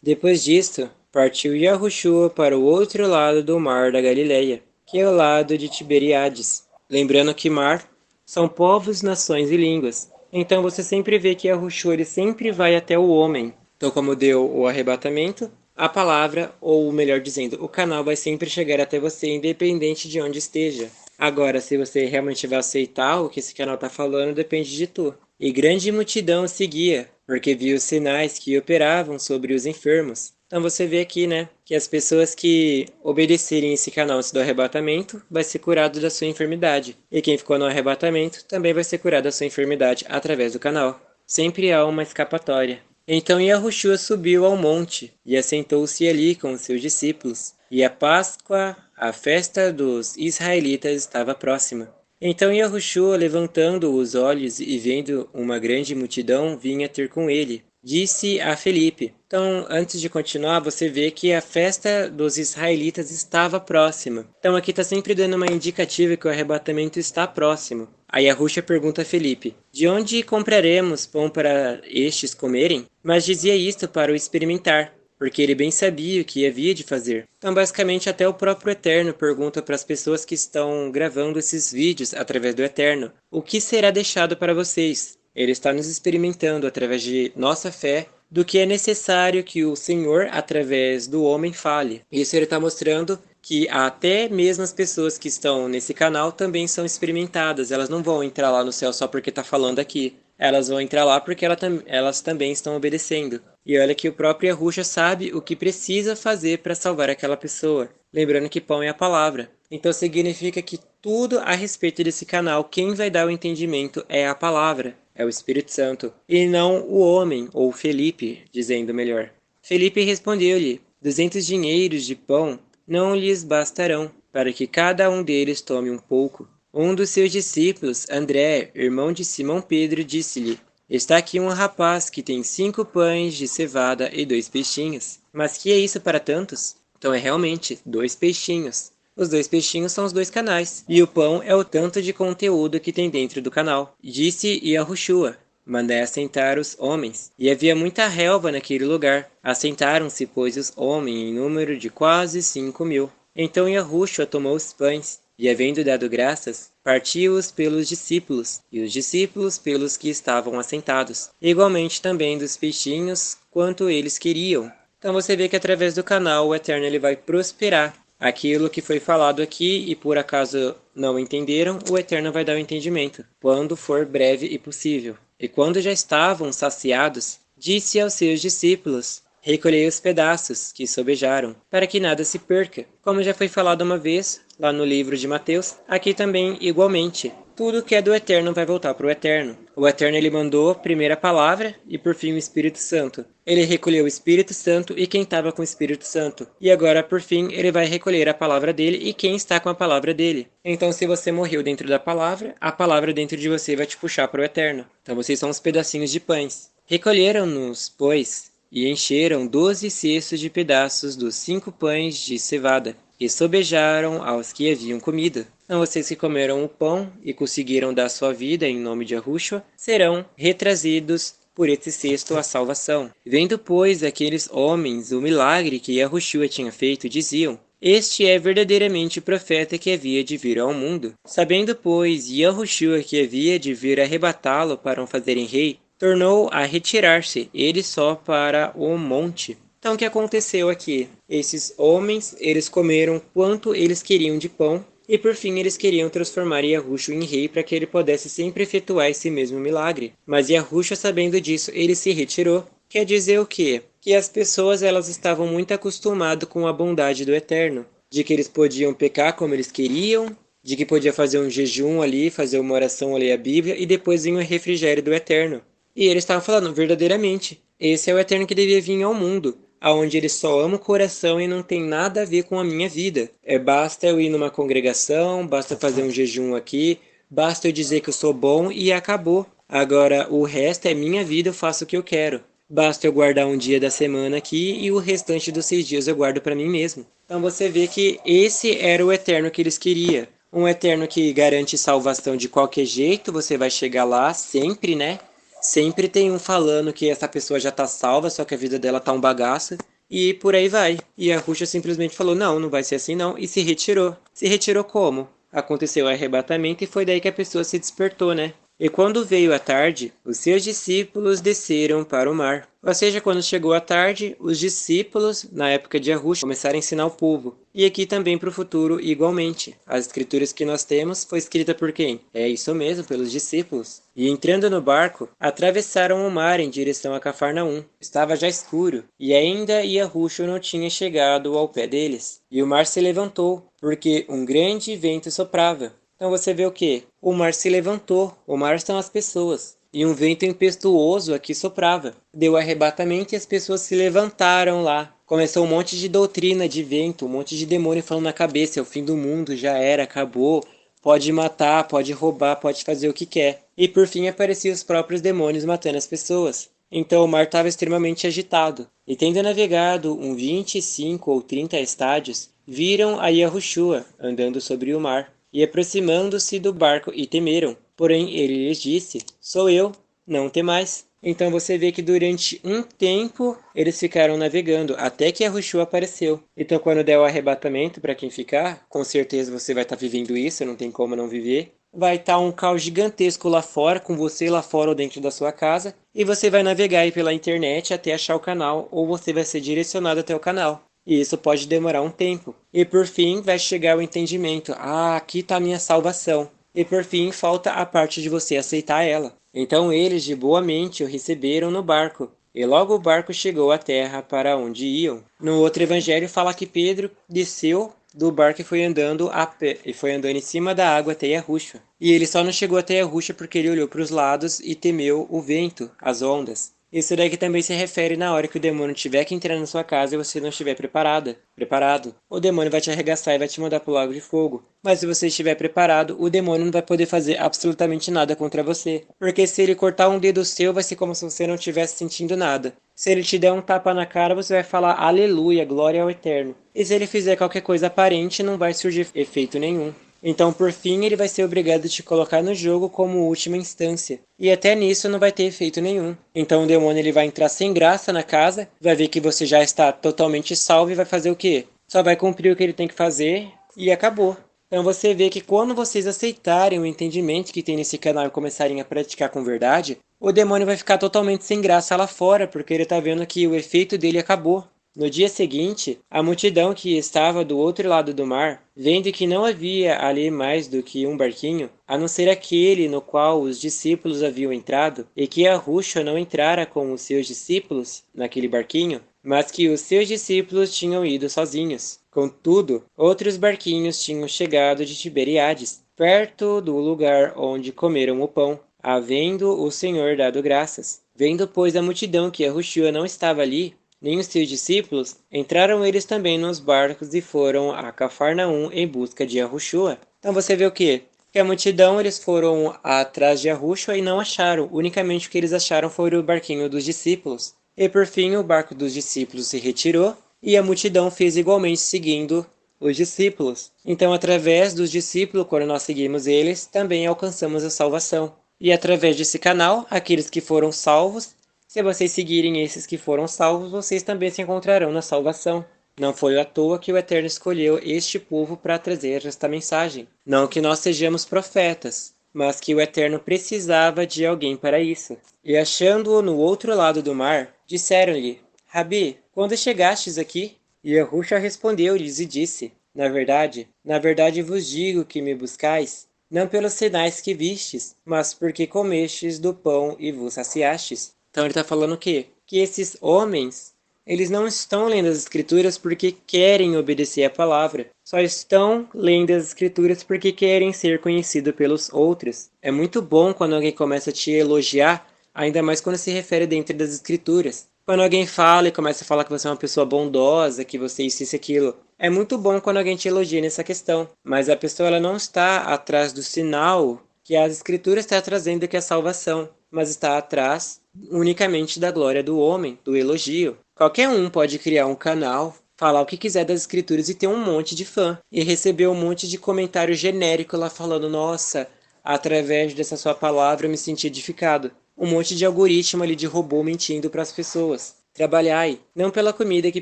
Depois disto, partiu Yahushua para o outro lado do mar da Galileia, que é o lado de Tiberíades. Lembrando que mar são povos, nações e línguas. Então você sempre vê que Yahushua ele sempre vai até o homem. Então, como deu o arrebatamento, a palavra, ou melhor dizendo, o canal vai sempre chegar até você, independente de onde esteja. Agora, se você realmente vai aceitar o que esse canal está falando, depende de tu. E grande multidão seguia, porque viu os sinais que operavam sobre os enfermos. Então você vê aqui, né, que as pessoas que obedecerem esse canal antes do arrebatamento vai ser curado da sua enfermidade. E quem ficou no arrebatamento também vai ser curado da sua enfermidade através do canal. Sempre há uma escapatória. Então Yahushua subiu ao monte e assentou-se ali com os seus discípulos. E a Páscoa, a festa dos israelitas, estava próxima. Então Yahushua, levantando os olhos e vendo uma grande multidão, vinha ter com ele. Disse a Felipe. Então, antes de continuar, você vê que a festa dos israelitas estava próxima. Então, aqui está sempre dando uma indicativa que o arrebatamento está próximo. Aí a Rússia pergunta a Felipe: de onde compraremos pão para estes comerem? Mas dizia isto para o experimentar, porque ele bem sabia o que havia de fazer. Então, basicamente, até o próprio Eterno pergunta para as pessoas que estão gravando esses vídeos através do Eterno: o que será deixado para vocês? Ele está nos experimentando através de nossa fé do que é necessário que o Senhor, através do homem, fale. Isso ele está mostrando que até mesmo as pessoas que estão nesse canal também são experimentadas. Elas não vão entrar lá no céu só porque está falando aqui. Elas vão entrar lá porque elas também estão obedecendo. E olha que o próprio Yahusha sabe o que precisa fazer para salvar aquela pessoa. Lembrando que pão é a palavra. Então significa que tudo a respeito desse canal, quem vai dar o entendimento é a palavra, é o Espírito Santo, e não o homem, ou Felipe, dizendo melhor. Felipe respondeu-lhe: 200 dinheiros de pão não lhes bastarão, para que cada um deles tome um pouco. Um dos seus discípulos, André, irmão de Simão Pedro, disse-lhe: está aqui um rapaz que tem 5 pães de cevada e 2 peixinhos. Mas que é isso para tantos? Então é realmente 2 peixinhos. Os 2 peixinhos são os 2 canais, e o pão é o tanto de conteúdo que tem dentro do canal. Disse Yahushua: mandai assentar os homens. E havia muita relva naquele lugar. Assentaram-se, pois, os homens em número de quase 5.000. Então Yahushua tomou os pães, e havendo dado graças, partiu-os pelos discípulos, e os discípulos pelos que estavam assentados. Igualmente também dos peixinhos, quanto eles queriam. Então você vê que através do canal o Eterno ele vai prosperar. Aquilo que foi falado aqui e por acaso não entenderam, o Eterno vai dar o entendimento, quando for breve e possível. E quando já estavam saciados, disse aos seus discípulos: recolhei os pedaços que sobejaram, para que nada se perca. Como já foi falado uma vez, lá no livro de Mateus, aqui também igualmente. Tudo que é do Eterno vai voltar para o Eterno. O Eterno ele mandou primeiro a palavra e por fim o Espírito Santo. Ele recolheu o Espírito Santo e quem estava com o Espírito Santo. E agora, por fim, ele vai recolher a palavra dele e quem está com a palavra dele. Então, se você morreu dentro da palavra, a palavra dentro de você vai te puxar para o Eterno. Então, vocês são os pedacinhos de pães. Recolheram-nos, pois, e encheram 12 cestos de pedaços dos 5 pães de cevada, e sobejaram aos que haviam comido. Então vocês que comeram o pão e conseguiram dar sua vida em nome de Yahushua, serão retrazidos por esse cesto à salvação. Vendo, pois, aqueles homens o milagre que Yahushua tinha feito, diziam: este é verdadeiramente o profeta que havia de vir ao mundo. Sabendo, pois, Yahushua que havia de vir arrebatá-lo para o fazerem rei, tornou a retirar-se, ele só para o monte. Então o que aconteceu aqui? Esses homens, eles comeram quanto eles queriam de pão, e por fim eles queriam transformar Yahushua em rei para que ele pudesse sempre efetuar esse mesmo milagre. Mas Yahushua, sabendo disso, ele se retirou. Quer dizer o quê? Que as pessoas elas estavam muito acostumadas com a bondade do Eterno, de que eles podiam pecar como eles queriam, de que podia fazer um jejum ali, fazer uma oração ali à Bíblia e depois vinha o refrigério do Eterno. E eles estavam falando verdadeiramente, esse é o Eterno que devia vir ao mundo, aonde ele só ama o coração e não tem nada a ver com a minha vida. Basta eu ir numa congregação, basta fazer um jejum aqui, basta eu dizer que eu sou bom e acabou. Agora o resto é minha vida, eu faço o que eu quero. Basta eu guardar um dia da semana aqui e o restante dos 6 dias eu guardo para mim mesmo. Então você vê que esse era o Eterno que eles queriam. Um Eterno que garante salvação de qualquer jeito, você vai chegar lá sempre, né? Sempre tem um falando que essa pessoa já tá salva, só que a vida dela tá um bagaço. E por aí vai. E a Ruxa simplesmente falou: não, não vai ser assim não, e se retirou. Se retirou como? Aconteceu o arrebatamento e foi daí que a pessoa se despertou, né? E quando veio a tarde, os seus discípulos desceram para o mar. Ou seja, quando chegou a tarde, os discípulos, na época de Arruxa, começaram a ensinar o povo. E aqui também para o futuro, igualmente. As escrituras que nós temos foi escrita por quem? É isso mesmo, pelos discípulos. E entrando no barco, atravessaram o mar em direção a Cafarnaum. Estava já escuro, e ainda Yahushua não tinha chegado ao pé deles. E o mar se levantou, porque um grande vento soprava. Então você vê o quê? O mar se levantou. O mar são as pessoas. E um vento impetuoso aqui soprava. Deu arrebatamento e as pessoas se levantaram lá. Começou um monte de doutrina de vento, um monte de demônio falando na cabeça: é o fim do mundo, já era, acabou. Pode matar, pode roubar, pode fazer o que quer. E por fim apareciam os próprios demônios matando as pessoas. Então o mar estava extremamente agitado. E tendo navegado 25 ou 30 estádios, viram a Yahushua andando sobre o mar e aproximando-se do barco e temeram. Porém ele lhes disse: sou eu, não temais. Então você vê que durante um tempo eles ficaram navegando, até que Yahushua apareceu. Então quando der o arrebatamento, para quem ficar, com certeza você vai estar vivendo isso, não tem como não viver. Vai estar um caos gigantesco lá fora, com você lá fora ou dentro da sua casa, e você vai navegar aí pela internet até achar o canal, ou você vai ser direcionado até o canal. E isso pode demorar um tempo. E por fim vai chegar o entendimento: ah, aqui está a minha salvação. E por fim falta a parte de você aceitar ela. Então eles de boa mente o receberam no barco. E logo o barco chegou à terra para onde iam. No outro evangelho fala que Pedro desceu do barco e foi andando a pé, e foi andando em cima da água até Yahushua. E ele só não chegou até Yahushua porque ele olhou para os lados e temeu o vento, as ondas. Isso daí que também se refere na hora que o demônio tiver que entrar na sua casa e você não estiver preparado. O demônio vai te arregaçar e vai te mandar pro lago de fogo. Mas se você estiver preparado, o demônio não vai poder fazer absolutamente nada contra você. Porque se ele cortar um dedo seu, vai ser como se você não estivesse sentindo nada. Se ele te der um tapa na cara, você vai falar aleluia, glória ao eterno. E se ele fizer qualquer coisa aparente, não vai surgir efeito nenhum. Então, por fim, ele vai ser obrigado a te colocar no jogo como última instância. E até nisso não vai ter efeito nenhum. Então o demônio ele vai entrar sem graça na casa, vai ver que você já está totalmente salvo e vai fazer o quê? Só vai cumprir o que ele tem que fazer e acabou. Então você vê que quando vocês aceitarem o entendimento que tem nesse canal e começarem a praticar com verdade, o demônio vai ficar totalmente sem graça lá fora, porque ele está vendo que o efeito dele acabou. No dia seguinte, a multidão que estava do outro lado do mar, vendo que não havia ali mais do que um barquinho, a não ser aquele no qual os discípulos haviam entrado, e que Yahushua não entrara com os seus discípulos naquele barquinho, mas que os seus discípulos tinham ido sozinhos. Contudo, outros barquinhos tinham chegado de Tiberíades, perto do lugar onde comeram o pão, havendo o Senhor dado graças. Vendo, pois, a multidão que Yahushua não estava ali, nem os seus discípulos, entraram eles também nos barcos e foram a Cafarnaum em busca de Yahushua. Então você vê o quê? Que a multidão eles foram atrás de Yahushua e não acharam. Unicamente o que eles acharam foi o barquinho dos discípulos. E por fim o barco dos discípulos se retirou e a multidão fez igualmente seguindo os discípulos. Então através dos discípulos, quando nós seguimos eles, também alcançamos a salvação. E através desse canal, aqueles que foram salvos, se vocês seguirem esses que foram salvos, vocês também se encontrarão na salvação. Não foi à toa que o Eterno escolheu este povo para trazer esta mensagem. Não que nós sejamos profetas, mas que o Eterno precisava de alguém para isso. E achando-o no outro lado do mar, disseram-lhe: Rabi, quando chegastes aqui? E Yahushua respondeu-lhes e disse: na verdade vos digo que me buscais, não pelos sinais que vistes, mas porque comestes do pão e vos saciastes. Então ele está falando o quê? Que esses homens, eles não estão lendo as escrituras porque querem obedecer a palavra. Só estão lendo as escrituras porque querem ser conhecidos pelos outros. É muito bom quando alguém começa a te elogiar, ainda mais quando se refere dentro das escrituras. Quando alguém fala e começa a falar que você é uma pessoa bondosa, que você isso e aquilo. É muito bom quando alguém te elogia nessa questão. Mas a pessoa ela não está atrás do sinal que as escrituras estão trazendo, que é a salvação, mas está atrás unicamente da glória do homem, do elogio. Qualquer um pode criar um canal, falar o que quiser das escrituras e ter um monte de fã. E receber um monte de comentário genérico lá falando: nossa, através dessa sua palavra eu me senti edificado. um monte de algoritmo ali de robô mentindo para as pessoas. Trabalhai, não pela comida que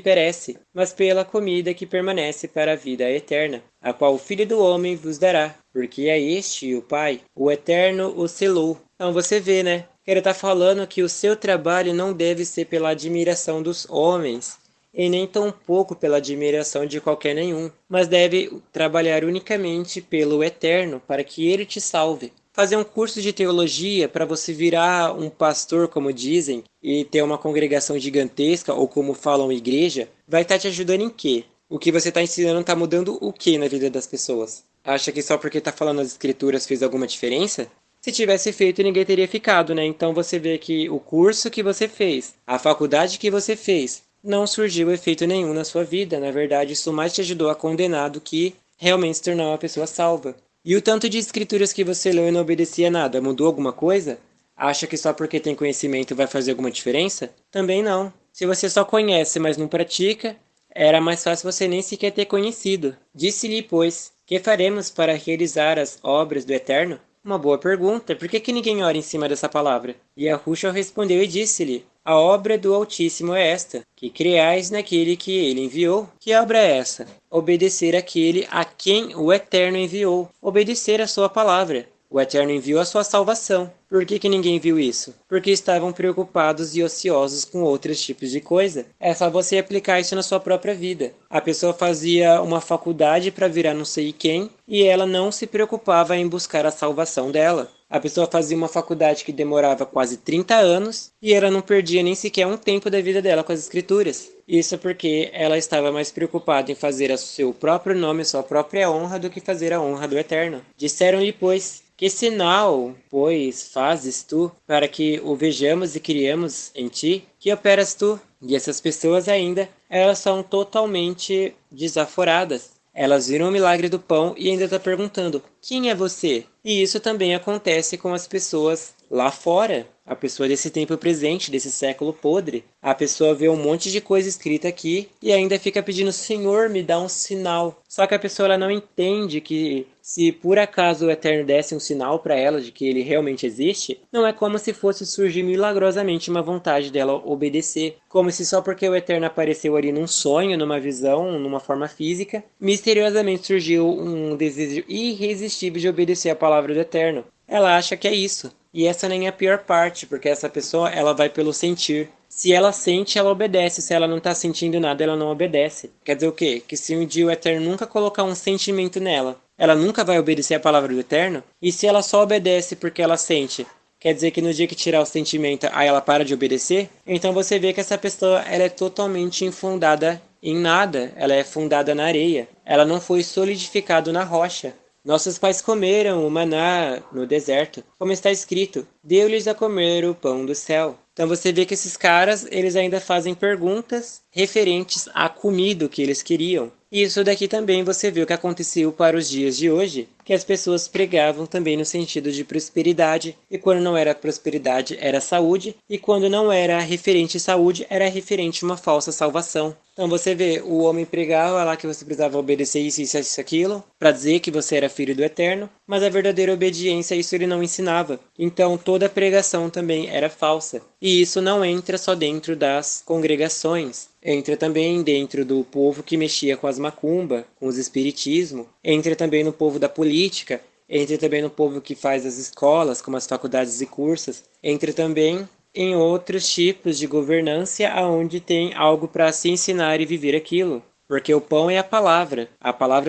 perece, mas pela comida que permanece para a vida eterna, a qual o Filho do Homem vos dará, porque é este o Pai, o Eterno o selou. Então você vê, né? Que ele está falando que o seu trabalho não deve ser pela admiração dos homens, e nem tampouco pela admiração de qualquer nenhum, mas deve trabalhar unicamente pelo Eterno, para que ele te salve. Fazer um curso de teologia para você virar um pastor, como dizem, e ter uma congregação gigantesca, ou como falam igreja, vai estar te ajudando em quê? O que você está ensinando está mudando o que na vida das pessoas? Acha que só porque está falando as escrituras fez alguma diferença? Se tivesse feito, ninguém teria ficado, né? Então você vê que o curso que você fez, a faculdade que você fez, não surgiu efeito nenhum na sua vida. Na verdade, isso mais te ajudou a condenar do que realmente se tornar uma pessoa salva. E o tanto de escrituras que você leu e não obedecia nada, mudou alguma coisa? Acha que só porque tem conhecimento vai fazer alguma diferença? Também não. Se você só conhece, mas não pratica, era mais fácil você nem sequer ter conhecido. Disse-lhe, pois, que faremos para realizar as obras do Eterno? Uma boa pergunta. Por que ninguém ora em cima dessa palavra? E Yahushua respondeu e disse-lhe: a obra do Altíssimo é esta, que creais naquele que ele enviou. Que obra é essa? Obedecer àquele a quem o Eterno enviou. Obedecer a sua palavra. O Eterno enviou a sua salvação. Por que ninguém viu isso? Porque estavam preocupados e ociosos com outros tipos de coisa. É só você aplicar isso na sua própria vida. A pessoa fazia uma faculdade para virar não sei quem e ela não se preocupava em buscar a salvação dela. A pessoa fazia uma faculdade que demorava quase 30 anos e ela não perdia nem sequer um tempo da vida dela com as escrituras. Isso porque ela estava mais preocupada em fazer a seu próprio nome, a sua própria honra, do que fazer a honra do Eterno. Disseram-lhe, pois, que sinal, pois, fazes tu, para que o vejamos e criemos em ti? Que operas tu? E essas pessoas ainda, elas são totalmente desaforadas. Elas viram o milagre do pão e ainda estão perguntando, quem é você? E isso também acontece com as pessoas lá fora. A pessoa desse tempo presente, desse século podre. A pessoa vê um monte de coisa escrita aqui e ainda fica pedindo, Senhor, me dá um sinal. Só que a pessoa ela não entende que se por acaso o Eterno desse um sinal para ela de que ele realmente existe, não é como se fosse surgir milagrosamente uma vontade dela obedecer. Como se só porque o Eterno apareceu ali num sonho, numa visão, numa forma física, misteriosamente surgiu um desejo irresistível de obedecer a palavra do Eterno. Ela acha que é isso. E essa nem é a pior parte, porque essa pessoa ela vai pelo sentir. Se ela sente, ela obedece. Se ela não está sentindo nada, ela não obedece. Quer dizer o quê? Que se um dia o Eterno nunca colocar um sentimento nela, ela nunca vai obedecer a palavra do Eterno? E se ela só obedece porque ela sente, quer dizer que no dia que tirar o sentimento, aí ela para de obedecer? Então você vê que essa pessoa ela é totalmente infundada em nada. Ela é fundada na areia. Ela não foi solidificada na rocha. Nossos pais comeram o maná no deserto, como está escrito, deu-lhes a comer o pão do céu. Então você vê que esses caras, eles ainda fazem perguntas referentes à comida que eles queriam. E isso daqui também você vê o que aconteceu para os dias de hoje, que as pessoas pregavam também no sentido de prosperidade, e quando não era prosperidade era saúde, e quando não era referente à saúde era referente a uma falsa salvação. Então você vê, o homem pregava lá que você precisava obedecer isso, aquilo, para dizer que você era filho do Eterno, mas a verdadeira obediência, isso ele não ensinava. Então toda a pregação também era falsa. E isso não entra só dentro das congregações. Entra também dentro do povo que mexia com as macumba, com os espiritismo. Entra também no povo da política. Entra também no povo que faz as escolas, como as faculdades e cursos. Entra também em outros tipos de governância aonde tem algo para se ensinar e viver aquilo. Porque o pão é a palavra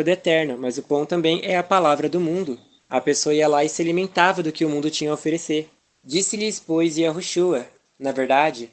do Eterno, mas o pão também é a palavra do mundo. A pessoa ia lá e se alimentava do que o mundo tinha a oferecer. Disse-lhes, pois, Yahushua, na verdade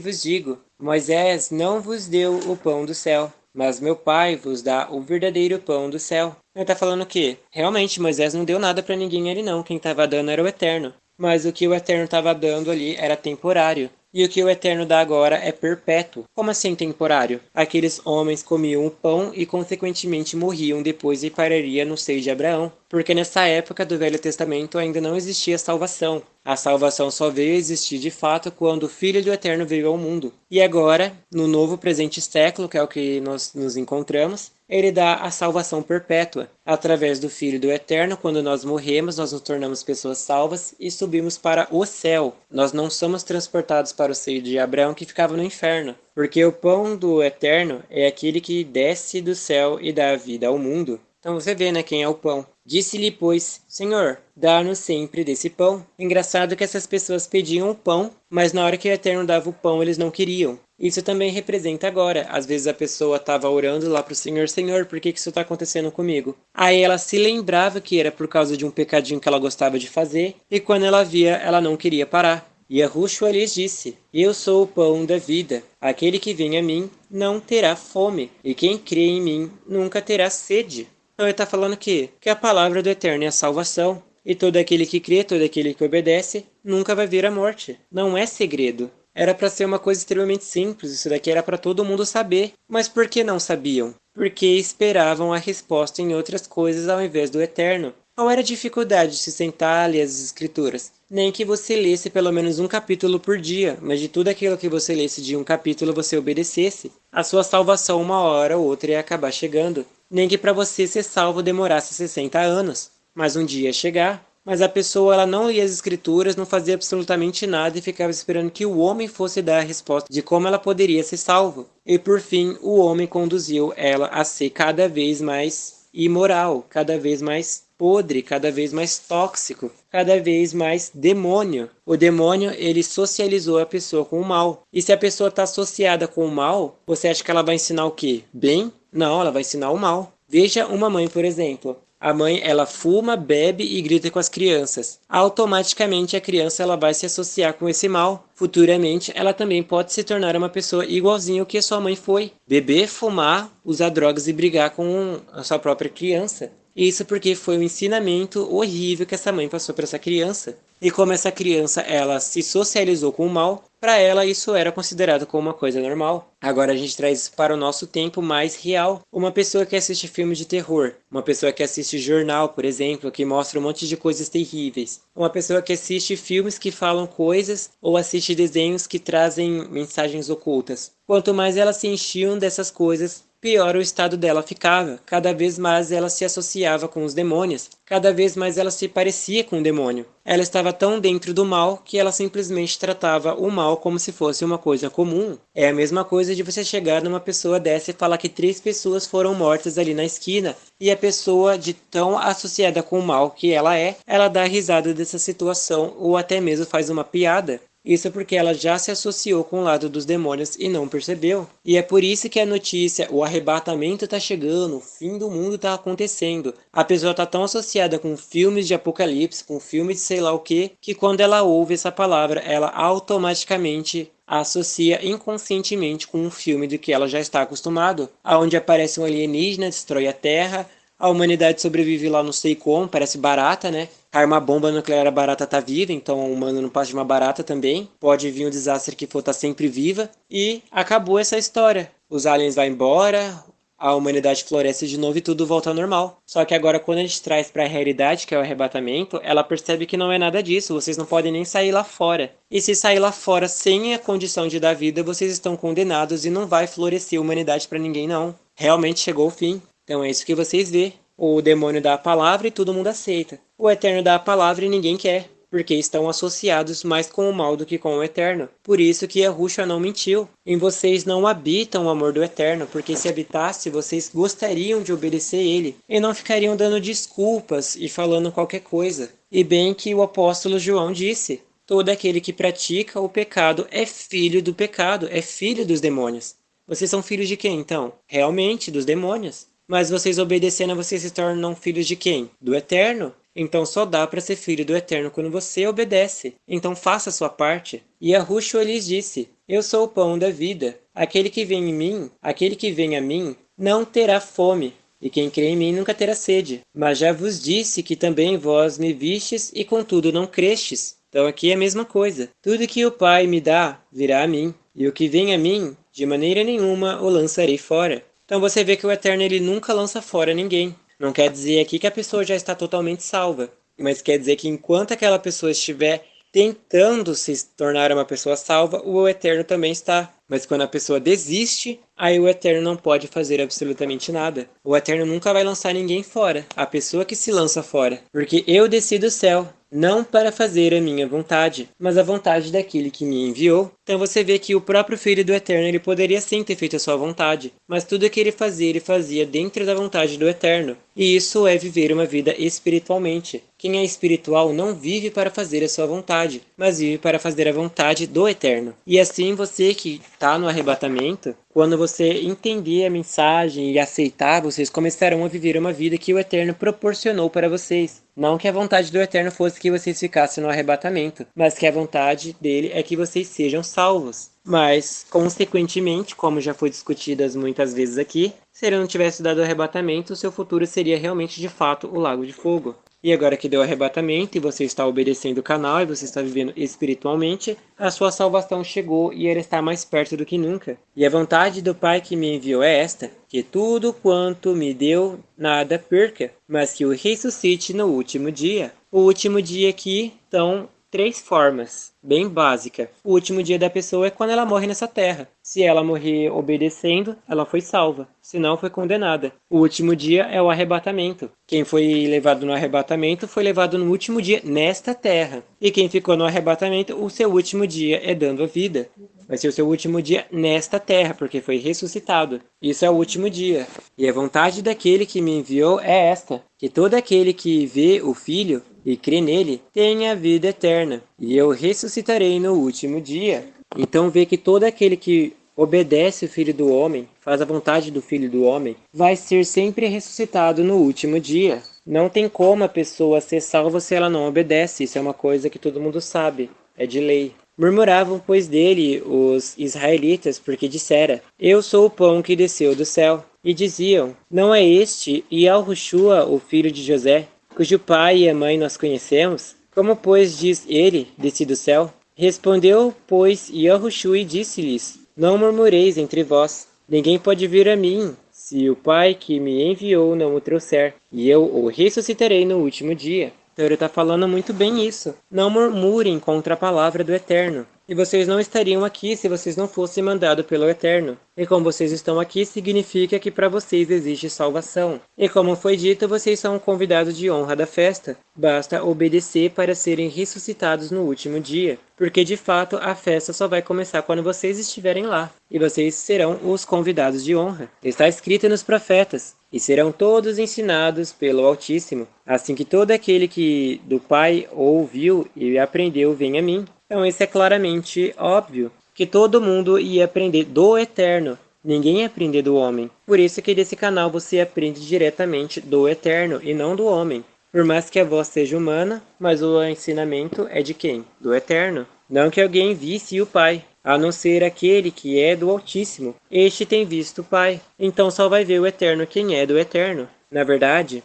vos digo, Moisés não vos deu o pão do céu, mas meu Pai vos dá o verdadeiro pão do céu. Ele está falando o quê? Realmente, Moisés não deu nada para ninguém ali não, quem estava dando era o Eterno. Mas o que o Eterno estava dando ali era temporário. E o que o Eterno dá agora é perpétuo. Como assim temporário? Aqueles homens comiam o pão e consequentemente morriam depois e pararia no seio de Abraão. Porque nessa época do Velho Testamento ainda não existia salvação. A salvação só veio a existir de fato quando o Filho do Eterno veio ao mundo. E agora, no novo presente século, que é o que nós nos encontramos, ele dá a salvação perpétua. Através do Filho do Eterno, quando nós morremos, nós nos tornamos pessoas salvas e subimos para o céu. Nós não somos transportados para o seio de Abraão que ficava no inferno. Porque o pão do Eterno é aquele que desce do céu e dá a vida ao mundo. Então você vê, né, quem é o pão. Disse-lhe, pois, Senhor, dá-nos sempre desse pão. Engraçado que essas pessoas pediam o pão, mas na hora que o Eterno dava o pão, eles não queriam. Isso também representa agora. Às vezes a pessoa estava orando lá para o Senhor, Senhor, por que isso está acontecendo comigo? Aí ela se lembrava que era por causa de um pecadinho que ela gostava de fazer, e quando ela via, ela não queria parar. E Yahushua lhes disse, eu sou o pão da vida. Aquele que vem a mim não terá fome, e quem crê em mim nunca terá sede. Então ele está falando que a palavra do Eterno é a salvação, e todo aquele que crê, todo aquele que obedece, nunca vai ver a morte. Não é segredo. Era para ser uma coisa extremamente simples, isso daqui era para todo mundo saber. Mas por que não sabiam? Porque esperavam a resposta em outras coisas ao invés do Eterno. Qual era a dificuldade de se sentar a ler as Escrituras? Nem que você lesse pelo menos um capítulo por dia, mas de tudo aquilo que você lesse de um capítulo você obedecesse. A sua salvação uma hora ou outra ia acabar chegando. Nem que para você ser salvo demorasse 60 anos. Mas um dia ia chegar. Mas a pessoa ela não lia as escrituras, não fazia absolutamente nada e ficava esperando que o homem fosse dar a resposta de como ela poderia ser salvo. E por fim, o homem conduziu ela a ser cada vez mais imoral, cada vez mais podre, cada vez mais tóxico, cada vez mais demônio. O demônio, ele socializou a pessoa com o mal. E se a pessoa está associada com o mal, você acha que ela vai ensinar o quê? Bem? Não, ela vai ensinar o mal. Veja uma mãe, por exemplo. A mãe, ela fuma, bebe e grita com as crianças. Automaticamente a criança ela vai se associar com esse mal. Futuramente, ela também pode se tornar uma pessoa igualzinha ao que a sua mãe foi. Beber, fumar, usar drogas e brigar com a sua própria criança. Isso porque foi um ensinamento horrível que essa mãe passou para essa criança. E como essa criança ela se socializou com o mal, para ela isso era considerado como uma coisa normal. Agora a gente traz isso para o nosso tempo mais real. Uma pessoa que assiste filmes de terror, uma pessoa que assiste jornal, por exemplo, que mostra um monte de coisas terríveis. Uma pessoa que assiste filmes que falam coisas ou assiste desenhos que trazem mensagens ocultas. Quanto mais elas se enchiam dessas coisas, pior o estado dela ficava. Cada vez mais ela se associava com os demônios. Cada vez mais ela se parecia com o demônio. Ela estava tão dentro do mal que ela simplesmente tratava o mal como se fosse uma coisa comum. É a mesma coisa de você chegar numa pessoa dessa e falar que 3 pessoas foram mortas ali na esquina. E a pessoa, de tão associada com o mal que ela é, ela dá risada dessa situação ou até mesmo faz uma piada. Isso porque ela já se associou com o lado dos demônios e não percebeu. E é por isso que a notícia, o arrebatamento está chegando, o fim do mundo está acontecendo. A pessoa está tão associada com filmes de apocalipse, com filmes de sei lá o que quando ela ouve essa palavra, ela automaticamente a associa inconscientemente com um filme do que ela já está acostumado, aonde aparece um alienígena, destrói a Terra, a humanidade sobrevive lá não sei como, parece barata, né? Cai uma bomba nuclear, a barata tá viva, então o humano não passa de uma barata também. Pode vir um desastre que for tá sempre viva. E acabou essa história. Os aliens vão embora, a humanidade floresce de novo e tudo volta ao normal. Só que agora quando a gente traz para a realidade, que é o arrebatamento, ela percebe que não é nada disso, vocês não podem nem sair lá fora. E se sair lá fora sem a condição de dar vida, vocês estão condenados e não vai florescer a humanidade para ninguém não. Realmente chegou o fim. Então é isso que vocês vê. O demônio dá a palavra e todo mundo aceita. O Eterno dá a palavra e ninguém quer, porque estão associados mais com o mal do que com o Eterno. Por isso que Yahushua não mentiu. Em vocês não habitam o amor do Eterno, porque se habitasse, vocês gostariam de obedecer ele, e não ficariam dando desculpas e falando qualquer coisa. E bem que o apóstolo João disse, todo aquele que pratica o pecado é filho do pecado, é filho dos demônios. Vocês são filhos de quem, então? Realmente, dos demônios. Mas vocês obedecendo, vocês se tornam filhos de quem? Do Eterno. Então só dá para ser filho do Eterno quando você obedece. Então faça a sua parte. E Yahushua lhes disse, eu sou o pão da vida. Aquele que vem em mim, aquele que vem a mim, não terá fome. E quem crê em mim nunca terá sede. Mas já vos disse que também vós me vistes e contudo não crestes. Então aqui é a mesma coisa. Tudo que o Pai me dá virá a mim. E o que vem a mim, de maneira nenhuma o lançarei fora. Então você vê que o Eterno ele nunca lança fora ninguém. Não quer dizer aqui que a pessoa já está totalmente salva, mas quer dizer que enquanto aquela pessoa estiver tentando se tornar uma pessoa salva, o Eterno também está. Mas quando a pessoa desiste, aí o Eterno não pode fazer absolutamente nada. O Eterno nunca vai lançar ninguém fora. A pessoa que se lança fora. Porque eu desci do céu, não para fazer a minha vontade, mas a vontade daquele que me enviou. Então você vê que o próprio Filho do Eterno, ele poderia sim ter feito a sua vontade. Mas tudo que ele fazia dentro da vontade do Eterno. E isso é viver uma vida espiritualmente. Quem é espiritual não vive para fazer a sua vontade, mas vive para fazer a vontade do Eterno. E assim você que está no arrebatamento, quando você entender a mensagem e aceitar, vocês começarão a viver uma vida que o Eterno proporcionou para vocês. Não que a vontade do Eterno fosse que vocês ficassem no arrebatamento, mas que a vontade dele é que vocês sejam salvos. Mas, consequentemente, como já foi discutidas muitas vezes aqui, se ele não tivesse dado arrebatamento, o seu futuro seria realmente de fato o lago de fogo. E agora que deu arrebatamento e você está obedecendo o canal e você está vivendo espiritualmente, a sua salvação chegou e ela está mais perto do que nunca. E a vontade do Pai que me enviou é esta, que tudo quanto me deu, nada perca, mas que o ressuscite no último dia. O último dia aqui, então, 3 formas, bem básica. O último dia da pessoa é quando ela morre nessa terra. Se ela morrer obedecendo, ela foi salva. Se não, foi condenada. O último dia é o arrebatamento. Quem foi levado no arrebatamento foi levado no último dia nesta terra. E quem ficou no arrebatamento, o seu último dia é dando a vida. Vai ser o seu último dia nesta terra, porque foi ressuscitado. Isso é o último dia. E a vontade daquele que me enviou é esta, que todo aquele que vê o Filho e crê nele tenha vida eterna, e eu ressuscitarei no último dia. Então vê que todo aquele que obedece o Filho do Homem, faz a vontade do Filho do Homem, vai ser sempre ressuscitado no último dia. Não tem como a pessoa ser salva se ela não obedece, isso é uma coisa que todo mundo sabe, é de lei. Murmuravam, pois, dele os israelitas, porque dissera, eu sou o pão que desceu do céu. E diziam, não é este Yahshua, o filho de José, cujo pai e a mãe nós conhecemos? Como, pois, diz ele, desci do céu? Respondeu, pois, Yahushua e disse-lhes, não murmureis entre vós, ninguém pode vir a mim, se o Pai que me enviou não o trouxer, e eu o ressuscitarei no último dia. Então ele está falando muito bem isso. Não murmurem contra a palavra do Eterno. E vocês não estariam aqui se vocês não fossem mandados pelo Eterno. E como vocês estão aqui, significa que para vocês existe salvação. E como foi dito, vocês são convidados de honra da festa. Basta obedecer para serem ressuscitados no último dia. Porque de fato a festa só vai começar quando vocês estiverem lá. E vocês serão os convidados de honra. Está escrito nos profetas. E serão todos ensinados pelo Altíssimo. Assim que todo aquele que do Pai ouviu e aprendeu vem a mim. Então isso é claramente óbvio, que todo mundo ia aprender do Eterno, ninguém ia aprender do homem. Por isso que desse canal você aprende diretamente do Eterno e não do homem. Por mais que a voz seja humana, mas o ensinamento é de quem? Do Eterno. Não que alguém visse o Pai, a não ser aquele que é do Altíssimo. Este tem visto o Pai, então só vai ver o Eterno quem é do Eterno. Na verdade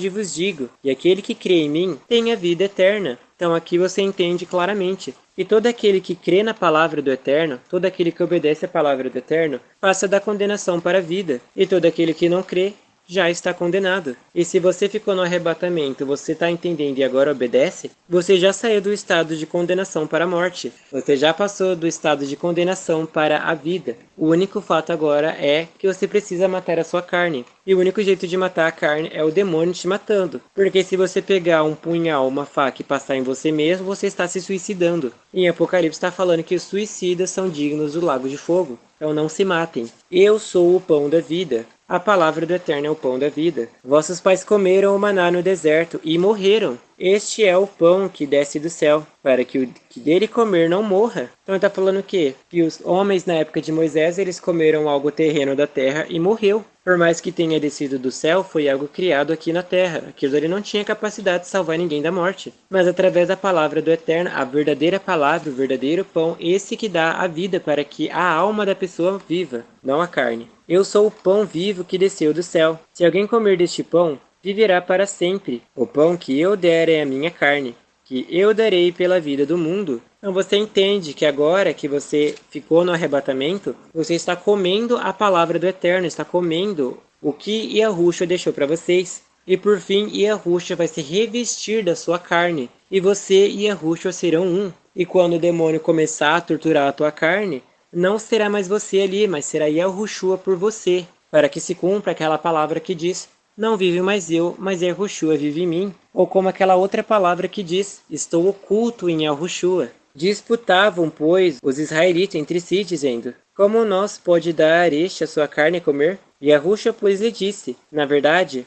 vos digo, e aquele que crê em mim tem a vida eterna. Então aqui você entende claramente. E todo aquele que crê na palavra do Eterno, todo aquele que obedece à palavra do Eterno, passa da condenação para a vida. E todo aquele que não crê, já está condenado. E se você ficou no arrebatamento, você está entendendo e agora obedece, você já saiu do estado de condenação para a morte. Você já passou do estado de condenação para a vida. O único fato agora é que você precisa matar a sua carne. E o único jeito de matar a carne é o demônio te matando. Porque se você pegar um punhal, uma faca e passar em você mesmo, você está se suicidando. Em Apocalipse está falando que os suicidas são dignos do lago de fogo. Então não se matem. Eu sou o pão da vida. A palavra do Eterno é o pão da vida. Vossos pais comeram o maná no deserto e morreram. Este é o pão que desce do céu, para que o que dele comer não morra. Então ele está falando o quê? Que os homens na época de Moisés, eles comeram algo terreno da terra e morreu. Por mais que tenha descido do céu, foi algo criado aqui na terra. Aquilo ali não tinha capacidade de salvar ninguém da morte. Mas através da palavra do Eterno, a verdadeira palavra, o verdadeiro pão, esse que dá a vida para que a alma da pessoa viva, não a carne. Eu sou o pão vivo que desceu do céu. Se alguém comer deste pão, viverá para sempre. O pão que eu der é a minha carne, que eu darei pela vida do mundo. Então você entende que agora que você ficou no arrebatamento, você está comendo a palavra do Eterno, está comendo o que Yahushua deixou para vocês. E por fim, Yahushua vai se revestir da sua carne. e você e Yahushua serão um. E quando o demônio começar a torturar a tua carne, não será mais você ali, mas será Yahushua por você, para que se cumpra aquela palavra que diz: não vive mais eu, mas Yahushua vive em mim. Ou como aquela outra palavra que diz: estou oculto em Yahushua. Disputavam, pois, os israelitas entre si, dizendo: como nós pode dar este a sua carne a comer? Yahushua, pois, lhe disse: na verdade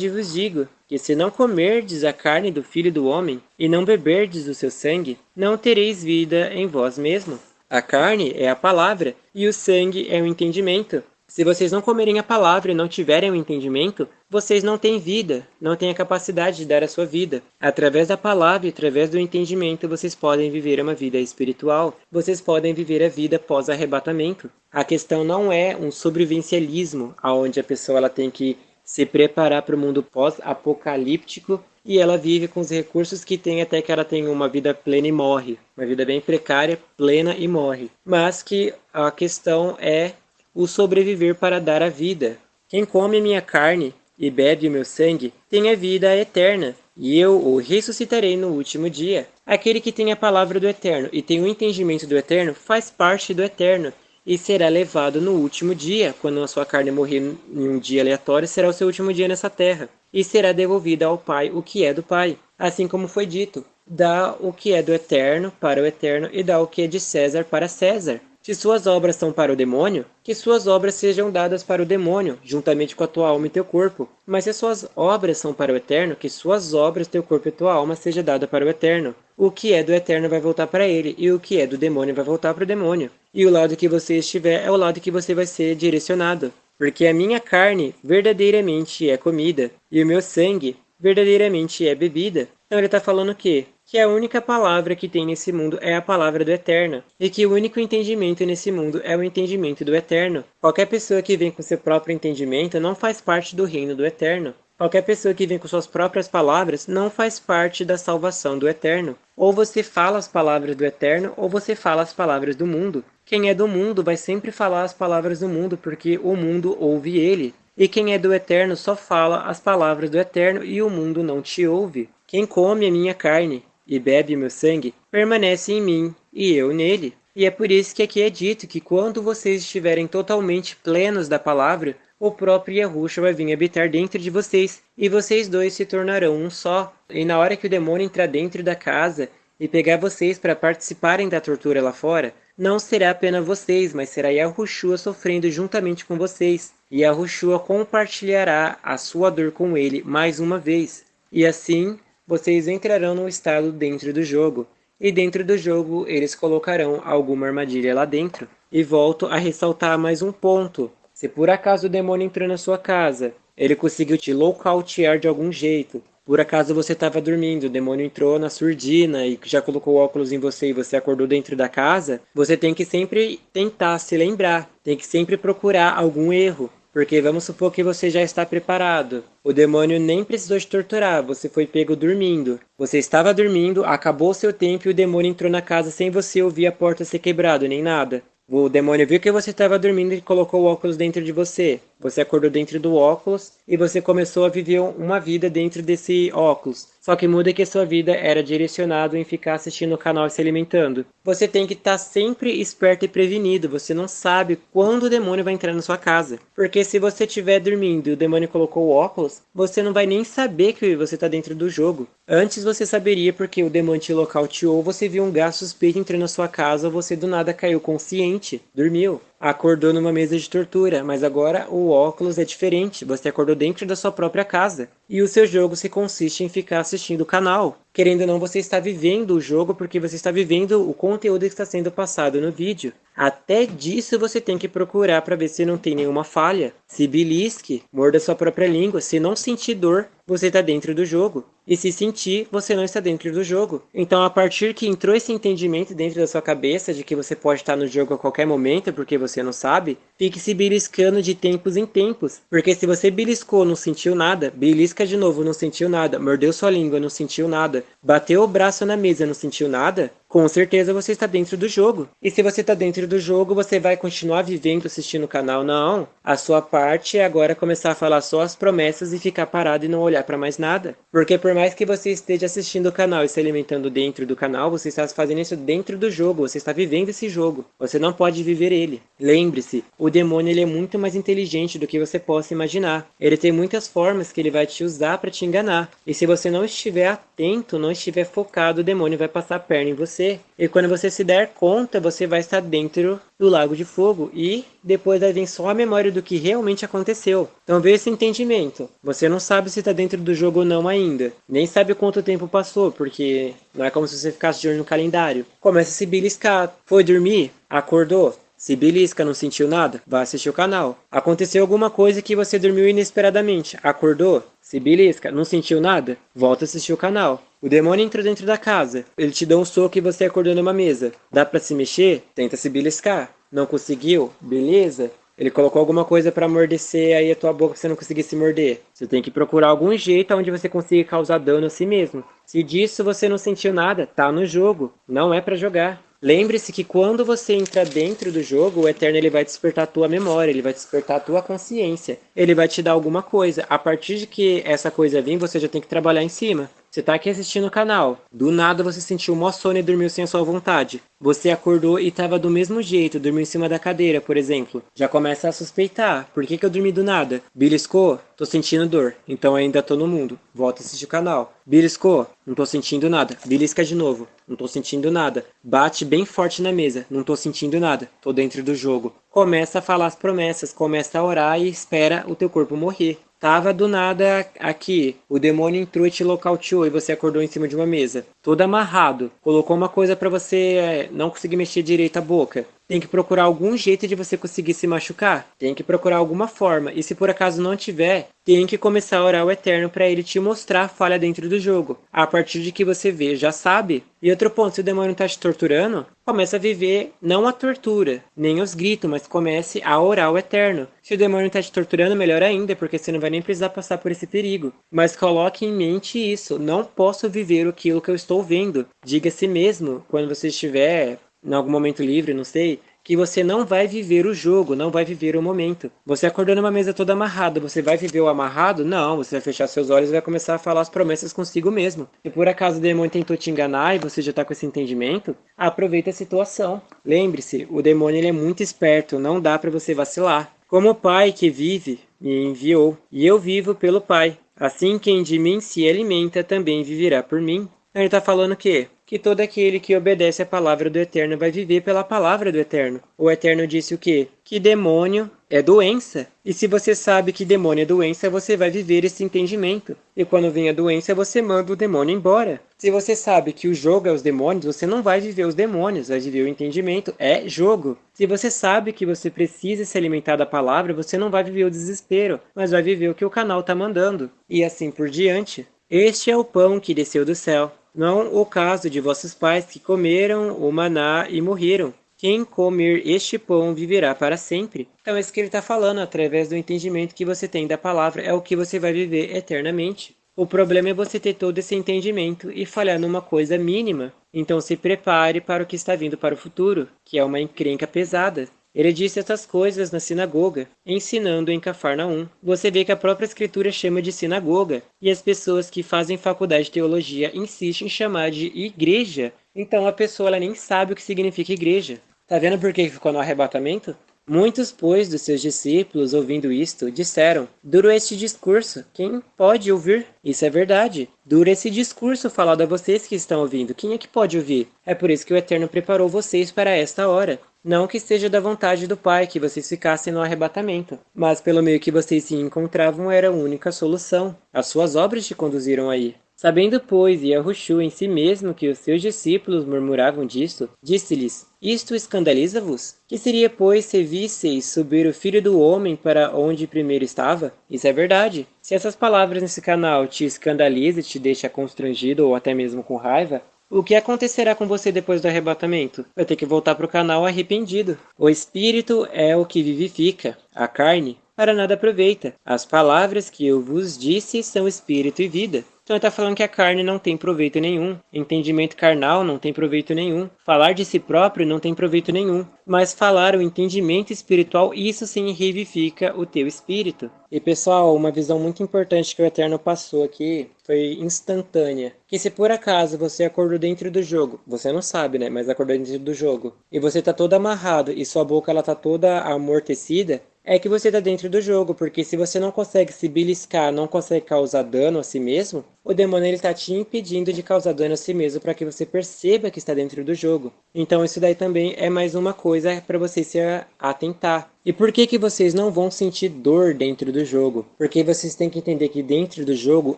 vos digo, que se não comerdes a carne do Filho do Homem, e não beberdes o seu sangue, não tereis vida em vós mesmo. A carne é a palavra, e o sangue é o entendimento. Se vocês não comerem a palavra e não tiverem o entendimento, vocês não têm vida, não têm a capacidade de dar a sua vida. Através da palavra e através do entendimento, vocês podem viver uma vida espiritual. Vocês podem viver a vida pós-arrebatamento. A questão não é um sobrevivencialismo, onde a pessoa ela tem que se preparar para o mundo pós-apocalíptico e ela vive com os recursos que tem até que ela tenha uma vida plena e morre. Uma vida bem precária, plena e morre. Mas que a questão é o sobreviver para dar a vida. Quem come minha carne e bebe o meu sangue tem a vida eterna, e eu o ressuscitarei no último dia. Aquele que tem a palavra do eterno e tem o entendimento do eterno faz parte do eterno, e será levado no último dia. Quando a sua carne morrer em um dia aleatório, será o seu último dia nessa terra, e será devolvida ao Pai o que é do Pai. Assim como foi dito: dá o que é do eterno para o eterno, e dá o que é de César para César. Se suas obras são para o demônio, que suas obras sejam dadas para o demônio, juntamente com a tua alma e teu corpo. Mas se suas obras são para o eterno, que suas obras, teu corpo e tua alma seja dada para o eterno. O que é do eterno vai voltar para ele, e o que é do demônio vai voltar para o demônio. E o lado que você estiver é o lado que você vai ser direcionado. Porque a minha carne verdadeiramente é comida, e o meu sangue verdadeiramente é bebida. Então ele está falando o quê? Que a única palavra que tem nesse mundo é a palavra do Eterno, e que o único entendimento nesse mundo é o entendimento do Eterno. Qualquer pessoa que vem com seu próprio entendimento não faz parte do reino do Eterno. Qualquer pessoa que vem com suas próprias palavras não faz parte da salvação do Eterno. Ou você fala as palavras do Eterno, ou você fala as palavras do mundo. Quem é do mundo vai sempre falar as palavras do mundo, porque o mundo ouve ele. E quem é do Eterno só fala as palavras do Eterno, e o mundo não te ouve. Quem come a minha carne e bebe meu sangue, permanece em mim, e eu nele. E é por isso que aqui é dito que quando vocês estiverem totalmente plenos da palavra, o próprio Yahushua vai vir habitar dentro de vocês, e vocês dois se tornarão um só. E na hora que o demônio entrar dentro da casa e pegar vocês para participarem da tortura lá fora, não será apenas vocês, mas será Yahushua sofrendo juntamente com vocês. E Yahushua compartilhará a sua dor com ele mais uma vez. E assim vocês entrarão no estado dentro do jogo, e dentro do jogo eles colocarão alguma armadilha lá dentro. E volto a ressaltar mais um ponto: se por acaso o demônio entrou na sua casa, ele conseguiu te nocautear de algum jeito, por acaso você estava dormindo, o demônio entrou na surdina e já colocou óculos em você e você acordou dentro da casa, você tem que sempre tentar se lembrar, tem que sempre procurar algum erro. Porque vamos supor que você já está preparado. O demônio nem precisou te torturar, você foi pego dormindo. Você estava dormindo, acabou o seu tempo e o demônio entrou na casa sem você ouvir a porta ser quebrada, nem nada. O demônio viu que você estava dormindo e colocou o óculos dentro de você. Você acordou dentro do óculos e você começou a viver uma vida dentro desse óculos. Só que muda que a sua vida era direcionada em ficar assistindo o canal e se alimentando. Você tem que estar sempre esperto e prevenido. Você não sabe quando o demônio vai entrar na sua casa. Porque se você estiver dormindo e o demônio colocou o óculos, você não vai nem saber que você está dentro do jogo. Antes você saberia porque o demônio te nocauteou, você viu um gás suspeito entrando na sua casa, ou você do nada caiu consciente, dormiu. Acordou numa mesa de tortura, mas agora o óculos é diferente, você acordou dentro da sua própria casa. E o seu jogo se consiste em ficar assistindo o canal. Querendo ou não, você está vivendo o jogo porque você está vivendo o conteúdo que está sendo passado no vídeo. Até disso você tem que procurar para ver se não tem nenhuma falha. Se belisque, morda sua própria língua. Se não sentir dor, você está dentro do jogo. E se sentir, você não está dentro do jogo. Então, a partir que entrou esse entendimento dentro da sua cabeça de que você pode estar no jogo a qualquer momento porque você não sabe, fique se beliscando de tempos em tempos. Porque se você beliscou, não sentiu nada, belisca de novo, não sentiu nada, mordeu sua língua, não sentiu nada, bateu o braço na mesa, não sentiu nada, com certeza você está dentro do jogo. E se você está dentro do jogo, você vai continuar vivendo, assistindo o canal? Não. A sua parte é agora começar a falar só as promessas e ficar parado e não olhar para mais nada. Porque por mais que você esteja assistindo o canal e se alimentando dentro do canal, você está fazendo isso dentro do jogo, você está vivendo esse jogo. Você não pode viver ele. Lembre-se, o demônio ele é muito mais inteligente do que você possa imaginar. Ele tem muitas formas que ele vai te usar para te enganar. E se você não estiver atento, não estiver focado, o demônio vai passar a perna em você. E quando você se der conta, você vai estar dentro do lago de fogo e depois vai vir só a memória do que realmente aconteceu. Então veja esse entendimento. Você não sabe se está dentro do jogo ou não ainda. Nem sabe quanto tempo passou, porque não é como se você ficasse de olho no calendário. Começa a se beliscar. Foi dormir? Acordou? Se belisca, não sentiu nada? Vai assistir o canal. Aconteceu alguma coisa que você dormiu inesperadamente. Acordou? Se belisca, não sentiu nada? Volta a assistir o canal. O demônio entrou dentro da casa. Ele te dá um soco e você acordou numa mesa. Dá pra se mexer? Tenta se beliscar. Não conseguiu? Beleza. Ele colocou alguma coisa pra amortecer aí a tua boca pra você não conseguir se morder. Você tem que procurar algum jeito onde você consiga causar dano a si mesmo. Se disso você não sentiu nada, tá no jogo. Não é pra jogar. Lembre-se que quando você entra dentro do jogo, o Eterno ele vai despertar a tua memória, ele vai despertar a tua consciência. Ele vai te dar alguma coisa. A partir de que essa coisa vir, você já tem que trabalhar em cima. Você tá aqui assistindo o canal. Do nada você sentiu mó sono e dormiu sem a sua vontade. Você acordou e tava do mesmo jeito, dormiu em cima da cadeira, por exemplo. Já começa a suspeitar. Por que eu dormi do nada? Beliscou? Tô sentindo dor. Então ainda tô no mundo. Volta a assistir o canal. Beliscou? Não tô sentindo nada. Belisca de novo. Não tô sentindo nada. Bate bem forte na mesa. Não tô sentindo nada. Tô dentro do jogo. Começa a falar as promessas. Começa a orar e espera o teu corpo morrer. Tava do nada aqui, o demônio entrou e te nocauteou e você acordou em cima de uma mesa. Todo amarrado, colocou uma coisa pra você não conseguir mexer direito a boca. Tem que procurar algum jeito de você conseguir se machucar. Tem que procurar alguma forma. E se por acaso não tiver, tem que começar a orar ao Eterno para ele te mostrar a falha dentro do jogo. A partir de que você vê, já sabe. E outro ponto, se o demônio tá te torturando, começa a viver não a tortura, nem os gritos, mas comece a orar ao Eterno. Se o demônio tá te torturando, melhor ainda, porque você não vai nem precisar passar por esse perigo. Mas coloque em mente isso. Não posso viver aquilo que eu estou vendo. Diga a si mesmo, quando você estiver em algum momento livre, não sei, que você não vai viver o jogo, não vai viver o momento. Você acordou numa mesa toda amarrada, você vai viver o amarrado? Não, você vai fechar seus olhos e vai começar a falar as promessas consigo mesmo. Se por acaso o demônio tentou te enganar e você já está com esse entendimento, aproveita a situação. Lembre-se, o demônio ele é muito esperto, não dá para você vacilar. Como o Pai que vive me enviou, e eu vivo pelo Pai. Assim quem de mim se alimenta também viverá por mim. Ele está falando o quê? Que todo aquele que obedece à palavra do Eterno vai viver pela palavra do Eterno. O Eterno disse o quê? Que demônio é doença. E se você sabe que demônio é doença, você vai viver esse entendimento. E quando vem a doença, você manda o demônio embora. Se você sabe que o jogo é os demônios, você não vai viver os demônios, vai viver o entendimento. É jogo. Se você sabe que você precisa se alimentar da palavra, você não vai viver o desespero, mas vai viver o que o canal está mandando. E assim por diante. Este é o pão que desceu do céu. Não o caso de vossos pais que comeram o maná e morreram. Quem comer este pão viverá para sempre. Então é isso que ele está falando, através do entendimento que você tem da palavra, é o que você vai viver eternamente. O problema é você ter todo esse entendimento e falhar numa coisa mínima. Então se prepare para o que está vindo para o futuro, que é uma encrenca pesada. Ele disse essas coisas na sinagoga, ensinando em Cafarnaum. Você vê que a própria escritura chama de sinagoga, e as pessoas que fazem faculdade de teologia insistem em chamar de igreja. Então a pessoa ela nem sabe o que significa igreja. Tá vendo por que ficou no arrebatamento? Muitos, pois, dos seus discípulos, ouvindo isto, disseram: duro este discurso, quem pode ouvir? Isso é verdade. Duro esse discurso falado a vocês que estão ouvindo, quem é que pode ouvir? É por isso que o Eterno preparou vocês para esta hora. Não que seja da vontade do Pai que vocês ficassem no arrebatamento, mas pelo meio que vocês se encontravam era a única solução. As suas obras te conduziram aí. Sabendo, pois, Yahushua em si mesmo que os seus discípulos murmuravam disto, disse-lhes: isto escandaliza-vos? Que seria, pois, se visseis subir o Filho do Homem para onde primeiro estava? Isso é verdade. Se essas palavras nesse canal te escandalizam e te deixam constrangido ou até mesmo com raiva, o que acontecerá com você depois do arrebatamento? Vai ter que voltar para o canal arrependido. O Espírito é o que vivifica, a carne para nada aproveita. As palavras que eu vos disse são Espírito e vida. Então ele está falando que a carne não tem proveito nenhum, entendimento carnal não tem proveito nenhum, falar de si próprio não tem proveito nenhum, mas falar o entendimento espiritual, isso sim revivifica o teu espírito. E pessoal, uma visão muito importante que o Eterno passou aqui foi instantânea. Que se por acaso você acordou dentro do jogo, você não sabe, né? Mas acordou dentro do jogo, e você tá todo amarrado e sua boca ela tá toda amortecida, é que você está dentro do jogo, porque se você não consegue se beliscar, não consegue causar dano a si mesmo, o demônio ele está te impedindo de causar dano a si mesmo para que você perceba que está dentro do jogo. Então isso daí também é mais uma coisa para você se atentar. E por que vocês não vão sentir dor dentro do jogo? Porque vocês têm que entender que dentro do jogo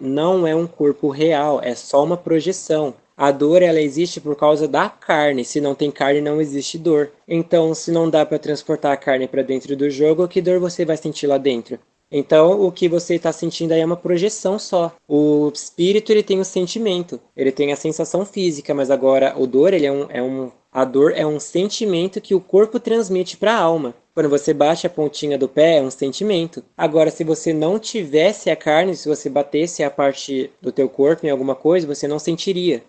não é um corpo real, é só uma projeção. A dor ela existe por causa da carne. Se não tem carne, não existe dor. Então, se não dá para transportar a carne para dentro do jogo, que dor você vai sentir lá dentro? Então, o que você está sentindo aí é uma projeção só. O espírito ele tem um sentimento, ele tem a sensação física, mas agora o dor ele a dor é um sentimento que o corpo transmite para a alma. Quando você bate a pontinha do pé, é um sentimento. Agora, se você não tivesse a carne, se você batesse a parte do teu corpo em alguma coisa, você não sentiria.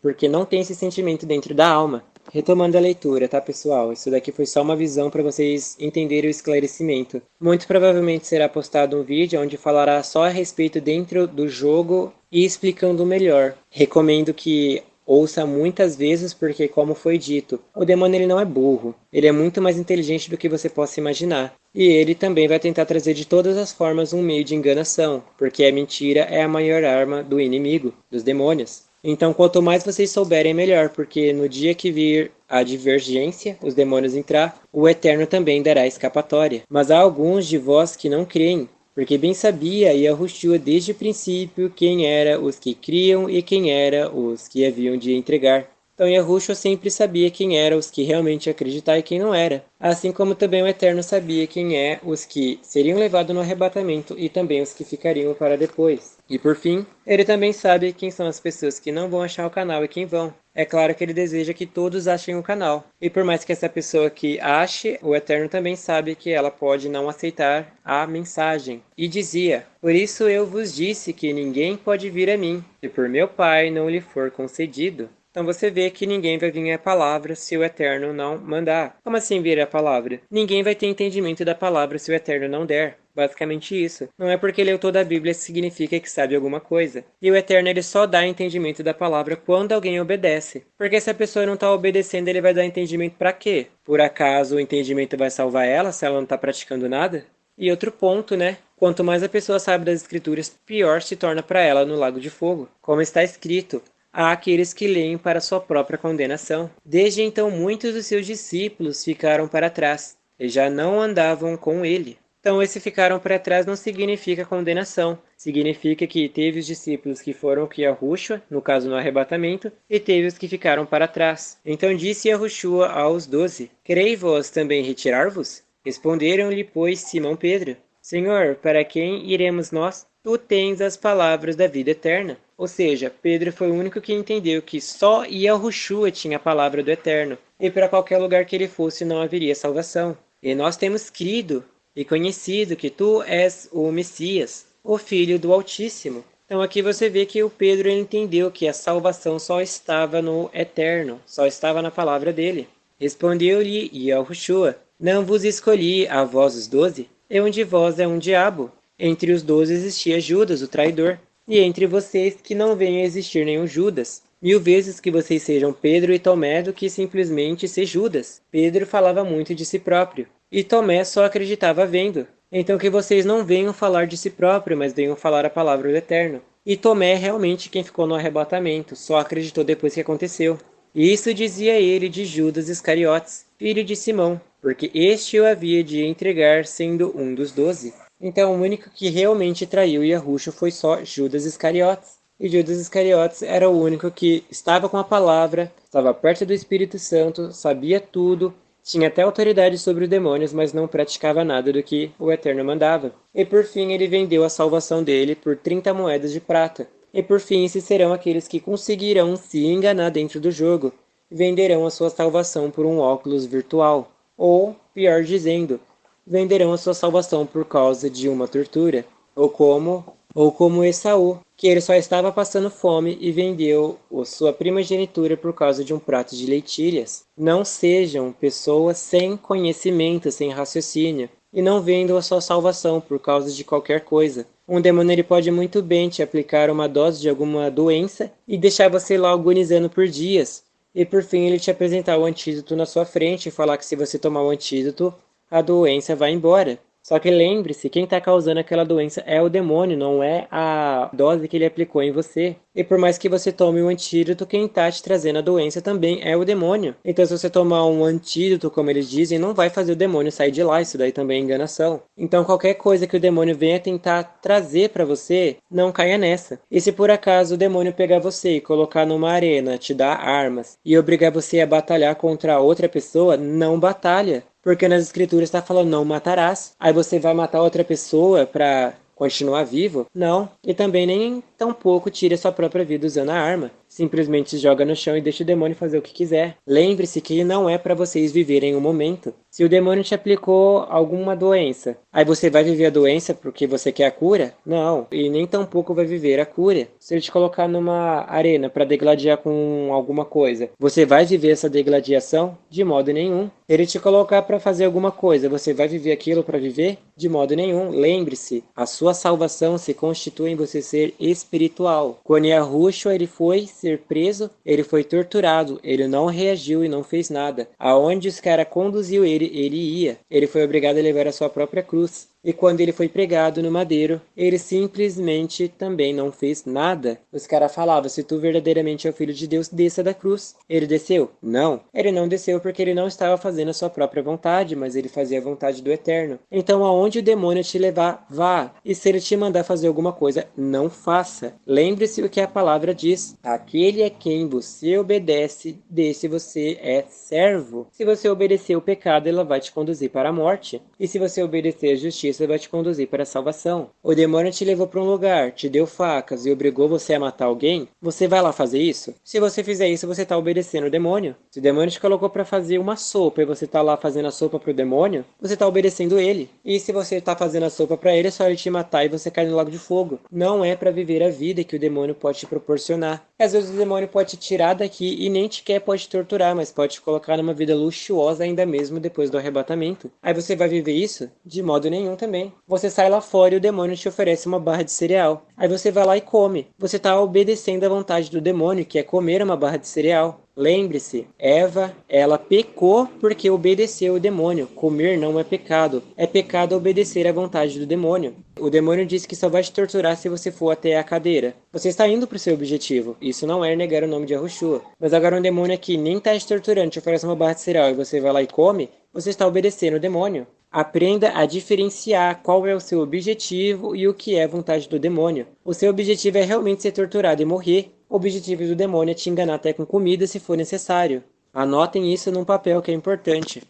Porque não tem esse sentimento dentro da alma. Retomando a leitura, tá, pessoal? Isso daqui foi só uma visão para vocês entenderem o esclarecimento. Muito provavelmente será postado um vídeo onde falará só a respeito dentro do jogo e explicando melhor. Recomendo que ouça muitas vezes porque, como foi dito, o demônio ele não é burro. Ele é muito mais inteligente do que você possa imaginar. E ele também vai tentar trazer de todas as formas um meio de enganação, porque a mentira é a maior arma do inimigo, dos demônios. Então, quanto mais vocês souberem, melhor, porque no dia que vir a divergência, os demônios entrar, o Eterno também dará escapatória. Mas há alguns de vós que não creem, porque bem sabia Yahushua desde o princípio quem era os que criam e quem era os que haviam de entregar. Então Yahushua sempre sabia quem era os que realmente acreditavam e quem não era. Assim como também o Eterno sabia quem é os que seriam levados no arrebatamento e também os que ficariam para depois. E por fim, ele também sabe quem são as pessoas que não vão achar o canal e quem vão. É claro que ele deseja que todos achem o canal. E por mais que essa pessoa que ache, o Eterno também sabe que ela pode não aceitar a mensagem. E dizia: por isso eu vos disse que ninguém pode vir a mim, se por meu Pai não lhe for concedido. Então você vê que ninguém vai vir a palavra se o Eterno não mandar. Como assim vir a palavra? Ninguém vai ter entendimento da palavra se o Eterno não der. Basicamente isso. Não é porque leu toda a Bíblia que significa que sabe alguma coisa. E o Eterno ele só dá entendimento da palavra quando alguém obedece. Porque se a pessoa não está obedecendo, ele vai dar entendimento para quê? Por acaso o entendimento vai salvar ela se ela não está praticando nada? E outro ponto, né? Quanto mais a pessoa sabe das escrituras, pior se torna para ela no lago de fogo. Como está escrito: há aqueles que leem para sua própria condenação. Desde então muitos dos seus discípulos ficaram para trás, e já não andavam com ele. Então esse ficaram para trás não significa condenação, significa que teve os discípulos que foram com Yahushua, no caso no arrebatamento, e teve os que ficaram para trás. Então disse Yahushua aos 12, querei vós também retirar-vos? Responderam-lhe, pois, Simão Pedro, Senhor, para quem iremos nós? Tu tens as palavras da vida eterna. Ou seja, Pedro foi o único que entendeu que só Yahushua tinha a palavra do Eterno, e para qualquer lugar que ele fosse não haveria salvação. E nós temos crido e conhecido que tu és o Messias, o Filho do Altíssimo. Então aqui você vê que o Pedro entendeu que a salvação só estava no Eterno, só estava na palavra dele. Respondeu-lhe Yahushua, não vos escolhi a vós os 12? E um de vós é um diabo. Entre os 12 existia Judas, o traidor. E entre vocês que não venha a existir nenhum Judas. 1000 vezes que vocês sejam Pedro e Tomé do que simplesmente ser Judas. Pedro falava muito de si próprio. E Tomé só acreditava vendo. Então que vocês não venham falar de si próprio, mas venham falar a palavra do Eterno. E Tomé é realmente quem ficou no arrebatamento, só acreditou depois que aconteceu. E isso dizia ele de Judas Iscariotes, filho de Simão, porque este o havia de entregar sendo um dos 12. Então o único que realmente traiu Yahushua foi só Judas Iscariotes. E Judas Iscariotes era o único que estava com a palavra, estava perto do Espírito Santo, sabia tudo, tinha até autoridade sobre os demônios, mas não praticava nada do que o Eterno mandava. E por fim ele vendeu a salvação dele por 30 moedas de prata. E por fim esses serão aqueles que conseguirão se enganar dentro do jogo, e venderão a sua salvação por um óculos virtual. Ou, pior dizendo, venderão a sua salvação por causa de uma tortura. Ou como Ou como Esaú, que ele só estava passando fome e vendeu sua primogenitura por causa de um prato de lentilhas. Não sejam pessoas sem conhecimento, sem raciocínio, e não vendam a sua salvação por causa de qualquer coisa. Um demônio ele pode muito bem te aplicar uma dose de alguma doença e deixar você lá agonizando por dias. E por fim ele te apresentar o antídoto na sua frente e falar que se você tomar o antídoto, a doença vai embora. Só que lembre-se, quem está causando aquela doença é o demônio, não é a dose que ele aplicou em você. E por mais que você tome um antídoto, quem está te trazendo a doença também é o demônio. Então se você tomar um antídoto, como eles dizem, não vai fazer o demônio sair de lá, isso daí também é enganação. Então qualquer coisa que o demônio venha tentar trazer para você, não caia nessa. E se por acaso o demônio pegar você e colocar numa arena, te dar armas e obrigar você a batalhar contra outra pessoa, não batalha. Porque nas escrituras está falando não matarás. Aí você vai matar outra pessoa para continuar vivo? Não. E também nem tampouco tire a sua própria vida usando a arma. Simplesmente joga no chão e deixa o demônio fazer o que quiser. Lembre-se que não é para vocês viverem o momento. Se o demônio te aplicou alguma doença, aí você vai viver a doença porque você quer a cura? Não. E nem tampouco vai viver a cura. Se ele te colocar numa arena para degladiar com alguma coisa, você vai viver essa degladiação? De modo nenhum. Ele te colocar para fazer alguma coisa, você vai viver aquilo para viver? De modo nenhum. Lembre-se, a sua salvação se constitui em você ser espiritual. Quando Yahushua ele foi ser preso, ele foi torturado, ele não reagiu e não fez nada. Aonde os caras conduziu ele, ele ia. Ele foi obrigado a levar a sua própria cruz. E quando ele foi pregado no madeiro, ele simplesmente também não fez nada. Os caras falavam, se tu verdadeiramente é o filho de Deus, desça da cruz. Ele desceu? Não. Ele não desceu porque ele não estava fazendo a sua própria vontade, mas ele fazia a vontade do Eterno. Então aonde o demônio te levar, vá. E se ele te mandar fazer alguma coisa, não faça. Lembre-se o que a palavra diz. Aquele a quem você obedece, desse você é servo. Se você obedecer o pecado, ela vai te conduzir para a morte. E se você obedecer a justiça, vai te conduzir para a salvação. O demônio te levou para um lugar, te deu facas e obrigou você a matar alguém, você vai lá fazer isso? Se você fizer isso, você está obedecendo o demônio. Se o demônio te colocou para fazer uma sopa e você está lá fazendo a sopa para o demônio, você está obedecendo ele. E se você está fazendo a sopa para ele, é só ele te matar e você cai no lago de fogo. Não é para viver a vida que o demônio pode te proporcionar. Às vezes o demônio pode te tirar daqui e nem te quer, pode te torturar, mas pode te colocar numa vida luxuosa ainda mesmo depois do arrebatamento. Aí você vai viver isso? De modo nenhum também. Você sai lá fora e o demônio te oferece uma barra de cereal. Aí você vai lá e come. Você está obedecendo à vontade do demônio, que é comer uma barra de cereal. Lembre-se, Eva, ela pecou porque obedeceu o demônio. Comer não é pecado. É pecado obedecer à vontade do demônio. O demônio diz que só vai te torturar se você for até a cadeira. Você está indo para o seu objetivo. Isso não é negar o nome de Yahushua. Mas agora um demônio aqui nem está te torturando, te oferece uma barra de cereal e você vai lá e come, você está obedecendo o demônio. Aprenda a diferenciar qual é o seu objetivo e o que é a vontade do demônio. O seu objetivo é realmente ser torturado e morrer. O objetivo do demônio é te enganar até com comida se for necessário. Anotem isso num papel que é importante.